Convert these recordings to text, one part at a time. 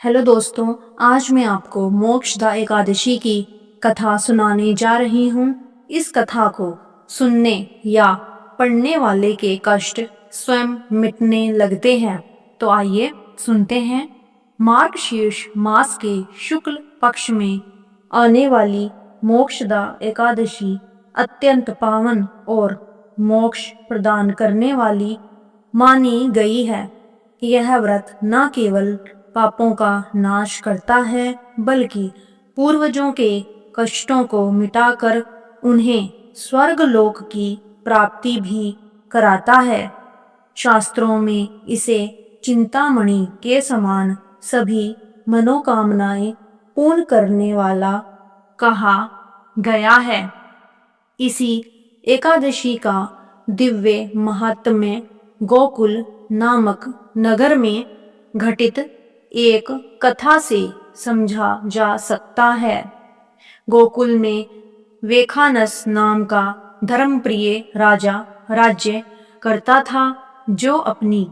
Hello दोस्तों, आज मैं आपको मोक्षदा एकादशी की कथा सुनाने जा रही हूँ। इस कथा को सुनने या पढ़ने वाले के कष्ट स्वयं मिटने लगते हैं। तो आइए सुनते हैं। मार्गशीर्ष मास के शुक्ल पक्ष में आने वाली मोक्षदा एकादशी अत्यंत पावन और मोक्ष प्रदान करने वाली मानी गई है। यह व्रत न केवल पापों का नाश करता है बल्कि पूर्वजों के कष्टों को मिटाकर उन्हें स्वर्ग लोक की प्राप्ति भी कराता है। शास्त्रों में इसे चिंतामणि के समान सभी मनोकामनाएं पूर्ण करने वाला कहा गया है। इसी एकादशी का दिव्य महात्म्य गोकुल नामक नगर में घटित एक कथा से समझा जा सकता है। गोकुल में वेखानस नाम का धर्मप्रिय राजा राज्य करता था, जो अपनी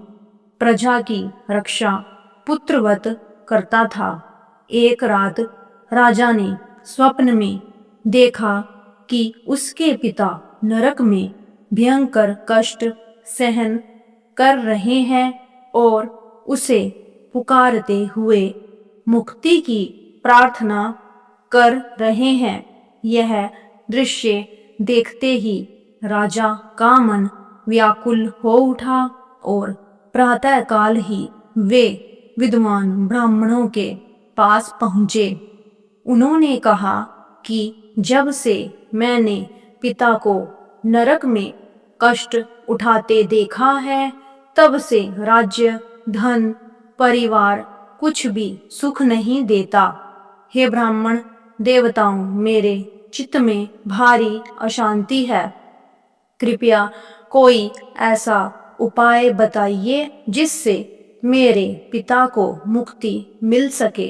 प्रजा की रक्षा पुत्रवत करता था। एक रात राजा ने स्वप्न में देखा कि उसके पिता नरक में भयंकर कष्ट सहन कर रहे हैं और उसे पुकारते हुए मुक्ति की प्रार्थना कर रहे हैं। यह दृश्य देखते ही राजा का मन व्याकुल हो उठा और प्रातःकाल ही वे विद्वान ब्राह्मणों के पास पहुँचे। उन्होंने कहा कि जब से मैंने पिता को नरक में कष्ट उठाते देखा है, तब से राज्य, धन, परिवार कुछ भी सुख नहीं देता। हे ब्राह्मण देवताओं, मेरे चित्त में भारी अशांति है। कृपया कोई ऐसा उपाय बताइए जिससे मेरे पिता को मुक्ति मिल सके,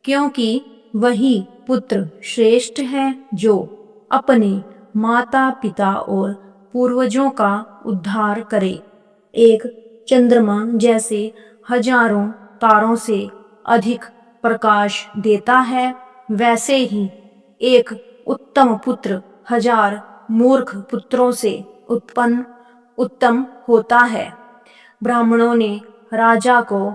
क्योंकि वही पुत्र श्रेष्ठ है जो अपने माता पिता और पूर्वजों का उद्धार करे। एक चंद्रमा जैसे हजारों तारों से अधिक प्रकाश देता है, वैसे ही एक उत्तम पुत्र हजार मूर्ख पुत्रों से उत्तम होता है। ब्राह्मणों ने राजा को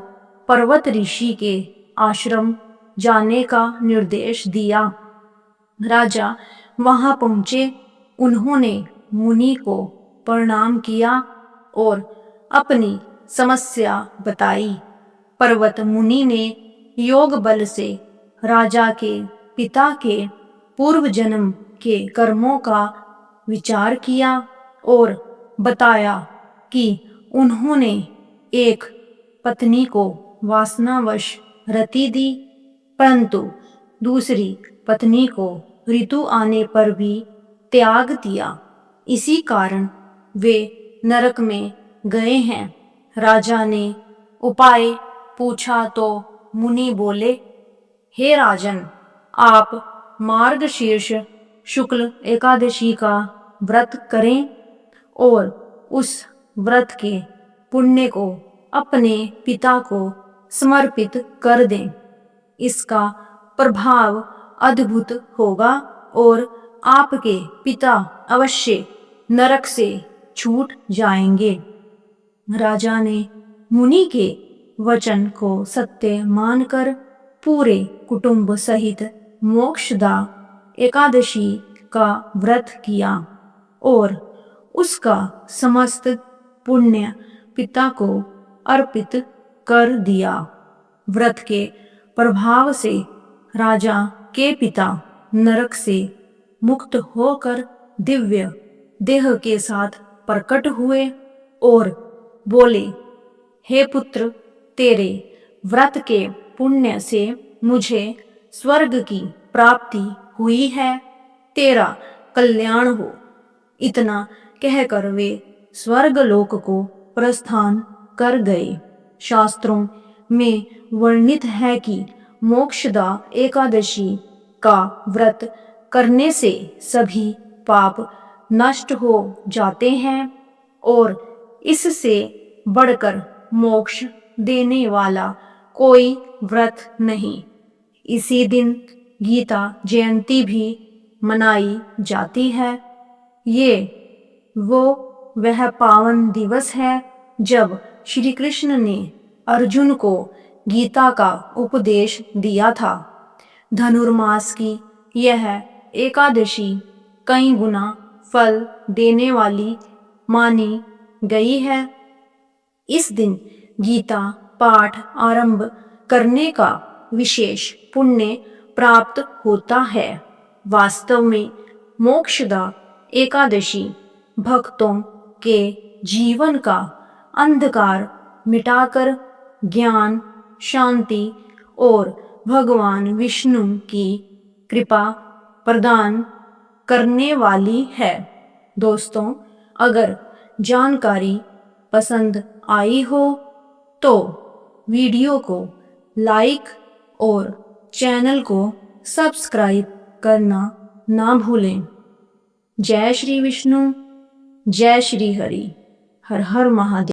पर्वत ऋषि के आश्रम जाने का निर्देश दिया। राजा वहां पहुंचे। उन्होंने मुनि को प्रणाम किया और अपनी समस्या बताई। पर्वत मुनि ने योग बल से राजा के पिता के पूर्व जन्म के कर्मों का विचार किया और बताया कि उन्होंने एक पत्नी को वासनावश रति दी, परंतु दूसरी पत्नी को ऋतु आने पर भी त्याग दिया। इसी कारण वे नरक में गए हैं। राजा ने उपाय पूछा तो मुनि बोले, हे राजन, आप मार्गशीर्ष शुक्ल एकादशी का व्रत करें और उस व्रत के पुण्य को अपने पिता को समर्पित कर दें। इसका प्रभाव अद्भुत होगा और आपके पिता अवश्य नरक से छूट जाएंगे। राजा ने मुनि के वचन को सत्य मानकर पूरे कुटुंब सहित मोक्षदा एकादशी का व्रत किया और उसका समस्त पुण्य पिता को अर्पित कर दिया। व्रत के प्रभाव से राजा के पिता नरक से मुक्त होकर दिव्य देह के साथ प्रकट हुए और बोले, हे पुत्र, तेरे व्रत के पुण्य से मुझे स्वर्ग की प्राप्ति हुई है, तेरा कल्याण हो। इतना कहकर वे स्वर्ग लोक को प्रस्थान कर गए। शास्त्रों में वर्णित है कि मोक्षदा एकादशी का व्रत करने से सभी पाप नष्ट हो जाते हैं और इससे बढ़कर मोक्ष देने वाला कोई व्रत नहीं। इसी दिन गीता जयंती भी मनाई जाती है। ये वह पावन दिवस है जब श्री कृष्ण ने अर्जुन को गीता का उपदेश दिया था। धनुर्मास की यह एकादशी कई गुना फल देने वाली मानी गई है। इस दिन गीता पाठ आरंभ करने का विशेष पुण्य प्राप्त होता है। वास्तव में मोक्षदा एकादशी भक्तों के जीवन का अंधकार मिटाकर ज्ञान, शांति और भगवान विष्णु की कृपा प्रदान करने वाली है। दोस्तों, अगर जानकारी पसंद आई हो तो वीडियो को लाइक और चैनल को सब्सक्राइब करना ना भूलें। जय श्री विष्णु, जय श्री हरि, हर हर महादेव।